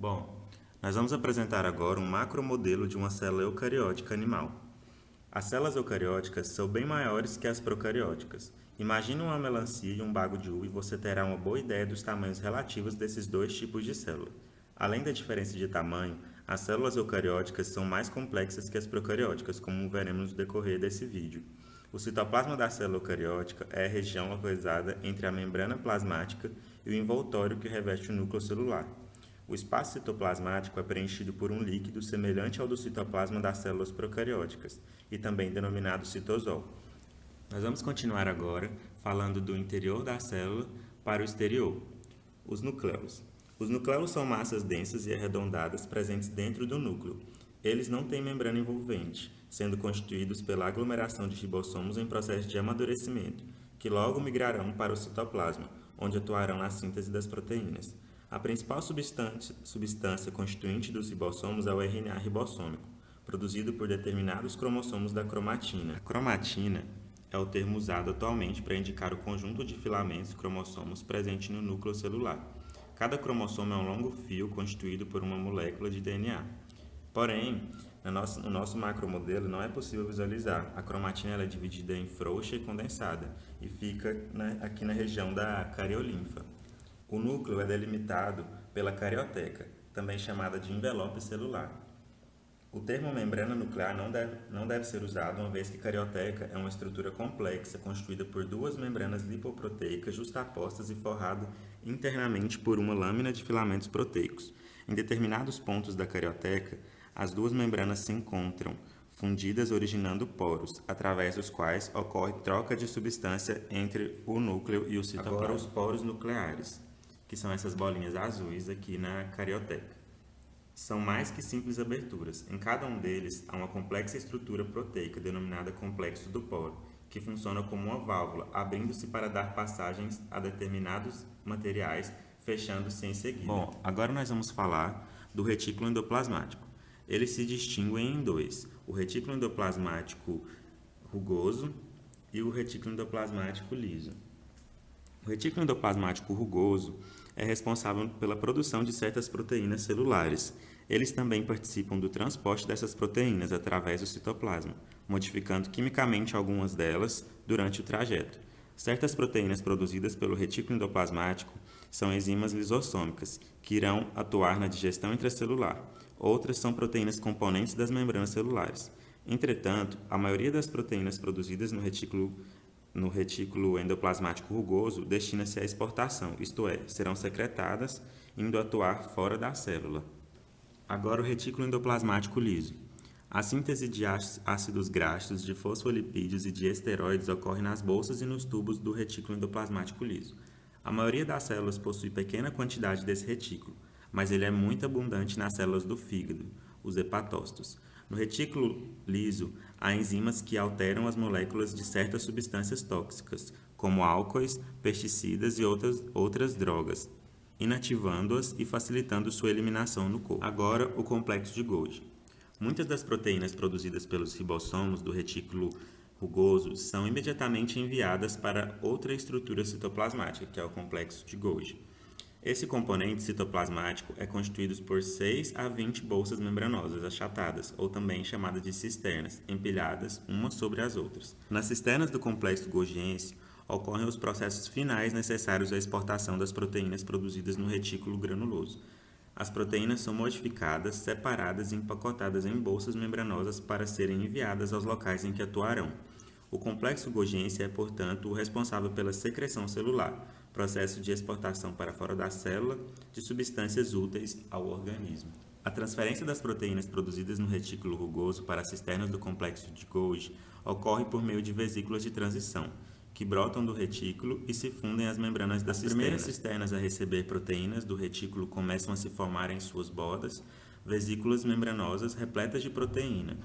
Bom, nós vamos apresentar agora um macromodelo de uma célula eucariótica animal. As células eucarióticas são bem maiores que as procarióticas. Imagine uma melancia e um bago de uva e você terá uma boa ideia dos tamanhos relativos desses dois tipos de célula. Além da diferença de tamanho, as células eucarióticas são mais complexas que as procarióticas, como veremos no decorrer desse vídeo. O citoplasma da célula eucariótica é a região localizada entre a membrana plasmática e o envoltório que reveste o núcleo celular. O espaço citoplasmático é preenchido por um líquido semelhante ao do citoplasma das células procarióticas e também denominado citosol. Nós vamos continuar agora falando do interior da célula para o exterior. Os nucleus. Os nucleus são massas densas e arredondadas presentes dentro do núcleo. Eles não têm membrana envolvente, sendo constituídos pela aglomeração de ribossomos em processo de amadurecimento, que logo migrarão para o citoplasma, onde atuarão na síntese das proteínas. A principal substância constituinte dos ribossomos é o RNA ribossômico, produzido por determinados cromossomos da cromatina. A cromatina é o termo usado atualmente para indicar o conjunto de filamentos cromossomos presente no núcleo celular. Cada cromossomo é um longo fio constituído por uma molécula de DNA. Porém, no nosso macromodelo não é possível visualizar. A cromatina é dividida em frouxa e condensada e fica aqui na região da cariolinfa. O núcleo é delimitado pela carioteca, também chamada de envelope celular. O termo membrana nuclear não deve ser usado, uma vez que carioteca é uma estrutura complexa constituída por duas membranas lipoproteicas justapostas e forrado internamente por uma lâmina de filamentos proteicos. Em determinados pontos da carioteca, as duas membranas se encontram fundidas, originando poros, através dos quais ocorre troca de substância entre o núcleo e o citoplasma. Agora, os poros nucleares, que são essas bolinhas azuis aqui na carioteca. São mais que simples aberturas. Em cada um deles há uma complexa estrutura proteica, denominada complexo do poro, que funciona como uma válvula, abrindo-se para dar passagens a determinados materiais, fechando-se em seguida. Bom, agora nós vamos falar do retículo endoplasmático. Eles se distinguem em dois: o retículo endoplasmático rugoso e o retículo endoplasmático liso. O retículo endoplasmático rugoso é responsável pela produção de certas proteínas celulares. Eles também participam do transporte dessas proteínas através do citoplasma, modificando quimicamente algumas delas durante o trajeto. Certas proteínas produzidas pelo retículo endoplasmático são enzimas lisossômicas, que irão atuar na digestão intracelular. Outras são proteínas componentes das membranas celulares. Entretanto, a maioria das proteínas produzidas no retículo endoplasmático rugoso destina-se à exportação, isto é, serão secretadas, indo atuar fora da célula. Agora o retículo endoplasmático liso. A síntese de ácidos graxos, de fosfolipídios e de esteroides ocorre nas bolsas e nos tubos do retículo endoplasmático liso. A maioria das células possui pequena quantidade desse retículo, mas ele é muito abundante nas células do fígado, os hepatócitos. No retículo liso, há enzimas que alteram as moléculas de certas substâncias tóxicas, como álcoois, pesticidas e outras drogas, inativando-as e facilitando sua eliminação no corpo. Agora, o complexo de Golgi. Muitas das proteínas produzidas pelos ribossomos do retículo rugoso são imediatamente enviadas para outra estrutura citoplasmática, que é o complexo de Golgi. Esse componente citoplasmático é constituído por 6 a 20 bolsas membranosas achatadas, ou também chamadas de cisternas, empilhadas umas sobre as outras. Nas cisternas do complexo golgiense ocorrem os processos finais necessários à exportação das proteínas produzidas no retículo granuloso. As proteínas são modificadas, separadas e empacotadas em bolsas membranosas para serem enviadas aos locais em que atuarão. O complexo golgiense é, portanto, o responsável pela secreção celular, processo de exportação para fora da célula de substâncias úteis ao organismo. A transferência das proteínas produzidas no retículo rugoso para as cisternas do complexo de Golgi ocorre por meio de vesículas de transição, que brotam do retículo e se fundem às membranas das cisternas. As primeiras cisternas a receber proteínas do retículo começam a se formar em suas bordas vesículas membranosas repletas de proteína,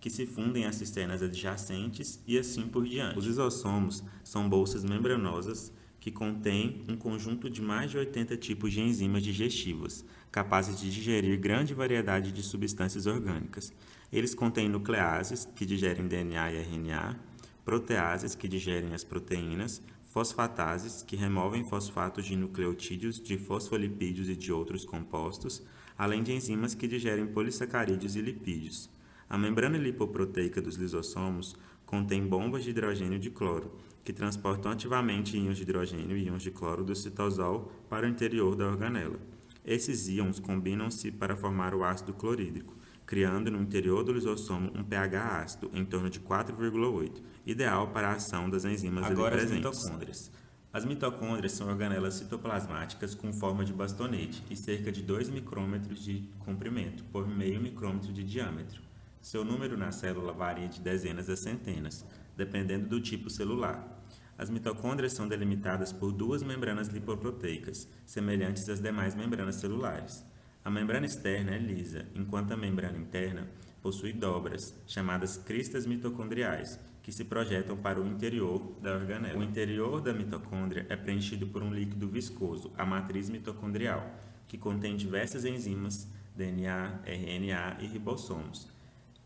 que se fundem às cisternas adjacentes e assim por diante. Os lisossomos são bolsas membranosas que contêm um conjunto de mais de 80 tipos de enzimas digestivas, capazes de digerir grande variedade de substâncias orgânicas. Eles contêm nucleases, que digerem DNA e RNA, proteases, que digerem as proteínas, fosfatases, que removem fosfatos de nucleotídeos, de fosfolipídios e de outros compostos, além de enzimas que digerem polissacarídeos e lipídios. A membrana lipoproteica dos lisossomos contém bombas de hidrogênio de cloro, que transportam ativamente íons de hidrogênio e íons de cloro do citosol para o interior da organela. Esses íons combinam-se para formar o ácido clorídrico, criando no interior do lisossomo um pH ácido, em torno de 4,8, ideal para a ação das enzimas ali presentes. Agora, as mitocôndrias. As mitocôndrias são organelas citoplasmáticas com forma de bastonete e cerca de 2 micrômetros de comprimento por meio micrômetro de diâmetro. Seu número na célula varia de dezenas a centenas, dependendo do tipo celular. As mitocôndrias são delimitadas por duas membranas lipoproteicas, semelhantes às demais membranas celulares. A membrana externa é lisa, enquanto a membrana interna possui dobras, chamadas cristas mitocondriais, que se projetam para o interior da organela. O interior da mitocôndria é preenchido por um líquido viscoso, a matriz mitocondrial, que contém diversas enzimas, DNA, RNA e ribossomos.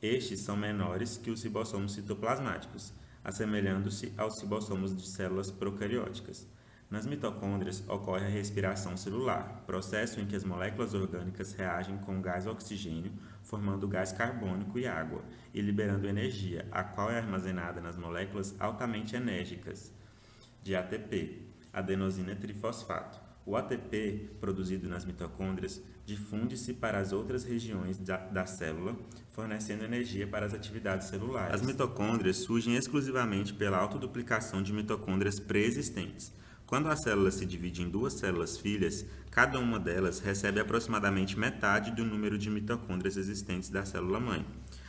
Estes são menores que os ribossomos citoplasmáticos, assemelhando-se aos ribossomos de células procarióticas. Nas mitocôndrias ocorre a respiração celular, processo em que as moléculas orgânicas reagem com o gás oxigênio, formando gás carbônico e água, e liberando energia, a qual é armazenada nas moléculas altamente enérgicas de ATP, adenosina trifosfato. O ATP, produzido nas mitocôndrias, difunde-se para as outras regiões da célula, fornecendo energia para as atividades celulares. As mitocôndrias surgem exclusivamente pela autoduplicação de mitocôndrias pré-existentes. Quando a célula se divide em duas células filhas, cada uma delas recebe aproximadamente metade do número de mitocôndrias existentes da célula-mãe.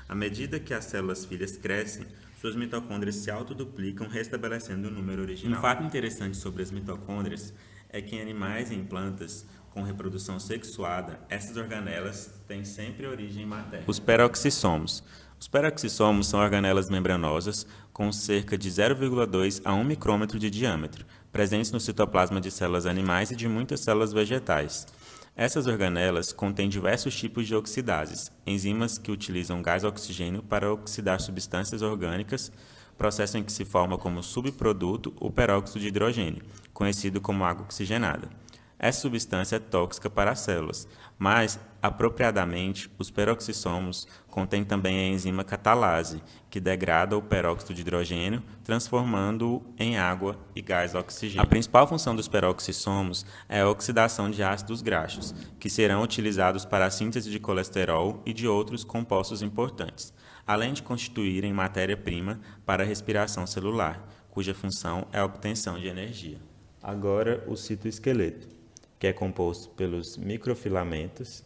À medida que as células filhas crescem, suas mitocôndrias se autoduplicam, restabelecendo o número original. Um fato interessante sobre as mitocôndrias é que em animais e em plantas com reprodução sexuada, essas organelas têm sempre origem materna. Os peroxissomos. Os peroxissomos são organelas membranosas com cerca de 0,2 a 1 micrômetro de diâmetro, presentes no citoplasma de células animais e de muitas células vegetais. Essas organelas contêm diversos tipos de oxidases, enzimas que utilizam gás oxigênio para oxidar substâncias orgânicas, processo em que se forma como subproduto o peróxido de hidrogênio, conhecido como água oxigenada. Essa substância é tóxica para as células, mas, apropriadamente, os peroxissomos contêm também a enzima catalase, que degrada o peróxido de hidrogênio, transformando-o em água e gás oxigênio. A principal função dos peroxissomos é a oxidação de ácidos graxos, que serão utilizados para a síntese de colesterol e de outros compostos importantes, além de constituírem matéria-prima para a respiração celular, cuja função é a obtenção de energia. Agora, o citoesqueleto, que é composto pelos microfilamentos,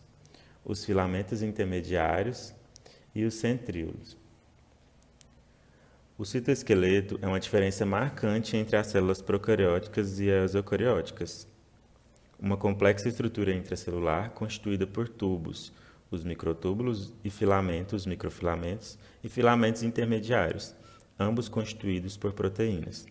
os filamentos intermediários e os centríolos. O citoesqueleto é uma diferença marcante entre as células procarióticas e as eucarióticas. Uma complexa estrutura intracelular constituída por tubos, os microtúbulos e filamentos, os microfilamentos, e filamentos intermediários, ambos constituídos por proteínas.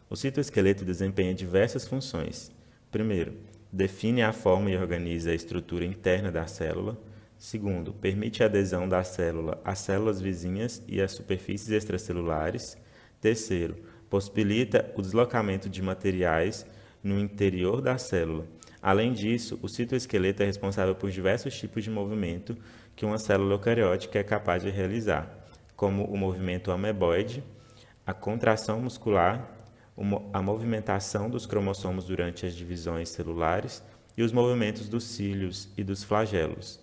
O citoesqueleto desempenha diversas funções. Primeiro, define a forma e organiza a estrutura interna da célula. Segundo, permite a adesão da célula às células vizinhas e às superfícies extracelulares. Terceiro, possibilita o deslocamento de materiais no interior da célula. Além disso, o citoesqueleto é responsável por diversos tipos de movimento que uma célula eucariótica é capaz de realizar, como o movimento ameboide, a contração muscular, a movimentação dos cromossomos durante as divisões celulares e os movimentos dos cílios e dos flagelos.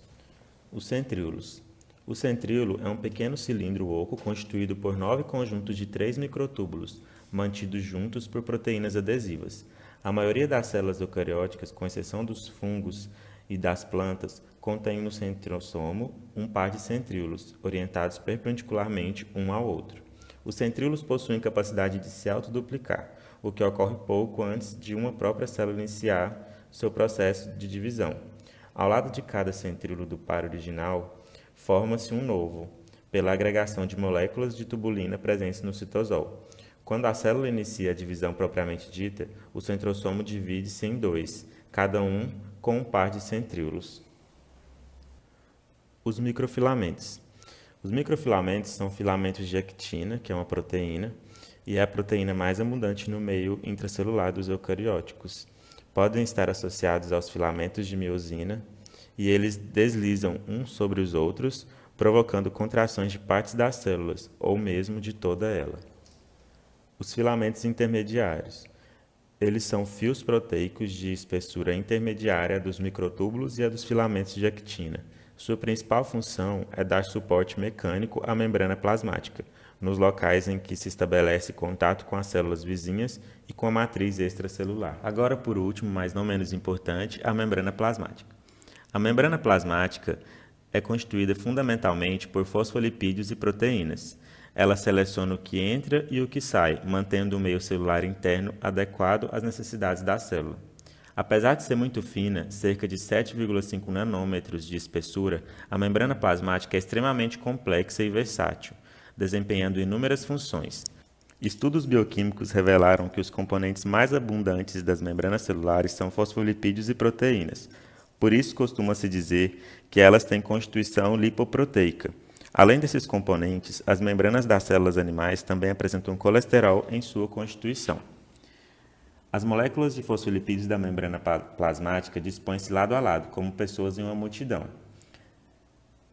Os centríolos. O centríolo é um pequeno cilindro oco constituído por 9 conjuntos de 3 microtúbulos, mantidos juntos por proteínas adesivas. A maioria das células eucarióticas, com exceção dos fungos e das plantas, contém no centrosomo um par de centríolos, orientados perpendicularmente um ao outro. Os centríolos possuem capacidade de se autoduplicar, o que ocorre pouco antes de uma própria célula iniciar seu processo de divisão. Ao lado de cada centríolo do par original, forma-se um novo, pela agregação de moléculas de tubulina presentes no citosol. Quando a célula inicia a divisão propriamente dita, o centrosomo divide-se em dois, cada um com um par de centríolos. Os microfilamentos. Os microfilamentos são filamentos de actina, que é uma proteína, e é a proteína mais abundante no meio intracelular dos eucarióticos. Podem estar associados aos filamentos de miosina e eles deslizam uns sobre os outros, provocando contrações de partes das células ou mesmo de toda ela. Os filamentos intermediários. Eles são fios proteicos de espessura intermediária dos microtúbulos e a dos filamentos de actina. Sua principal função é dar suporte mecânico à membrana plasmática, nos locais em que se estabelece contato com as células vizinhas e com a matriz extracelular. Agora, por último, mas não menos importante, a membrana plasmática. A membrana plasmática é constituída fundamentalmente por fosfolipídios e proteínas. Ela seleciona o que entra e o que sai, mantendo o meio celular interno adequado às necessidades da célula. Apesar de ser muito fina, cerca de 7,5 nanômetros de espessura, a membrana plasmática é extremamente complexa e versátil, desempenhando inúmeras funções. Estudos bioquímicos revelaram que os componentes mais abundantes das membranas celulares são fosfolipídios e proteínas. Por isso, costuma-se dizer que elas têm constituição lipoproteica. Além desses componentes, as membranas das células animais também apresentam colesterol em sua constituição. As moléculas de fosfolipídios da membrana plasmática dispõem-se lado a lado, como pessoas em uma multidão.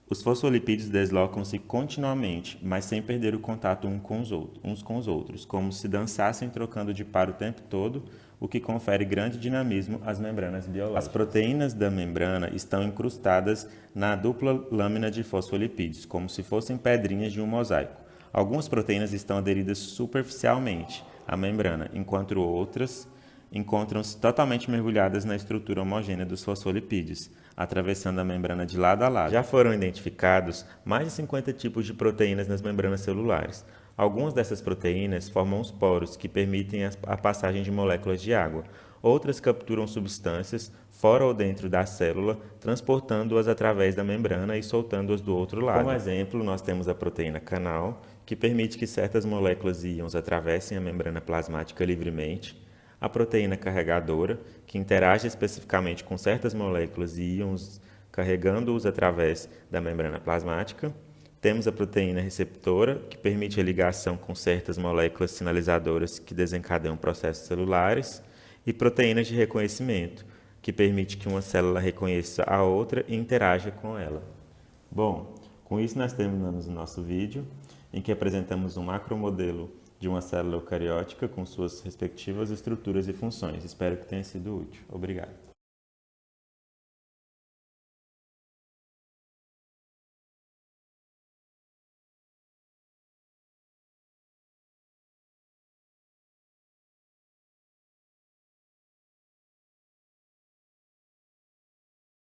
Os fosfolipídios deslocam-se continuamente, mas sem perder o contato uns com os outros, como se dançassem trocando de par o tempo todo, o que confere grande dinamismo às membranas biológicas. As proteínas da membrana estão incrustadas na dupla lâmina de fosfolipídios, como se fossem pedrinhas de um mosaico. Algumas proteínas estão aderidas superficialmente à membrana, enquanto outras encontram-se totalmente mergulhadas na estrutura homogênea dos fosfolipídios, atravessando a membrana de lado a lado. Já foram identificados mais de 50 tipos de proteínas nas membranas celulares. Algumas dessas proteínas formam os poros, que permitem a passagem de moléculas de água. Outras capturam substâncias fora ou dentro da célula, transportando-as através da membrana e soltando-as do outro lado. Como exemplo, nós temos a proteína canal, que permite que certas moléculas íons atravessem a membrana plasmática livremente, a proteína carregadora, que interage especificamente com certas moléculas e íons, carregando-os através da membrana plasmática. Temos a proteína receptora, que permite a ligação com certas moléculas sinalizadoras que desencadeiam processos celulares, e proteínas de reconhecimento, que permite que uma célula reconheça a outra e interaja com ela. Bom, com isso nós terminamos o nosso vídeo, em que apresentamos um macromodelo de uma célula eucariótica com suas respectivas estruturas e funções. Espero que tenha sido útil. Obrigado.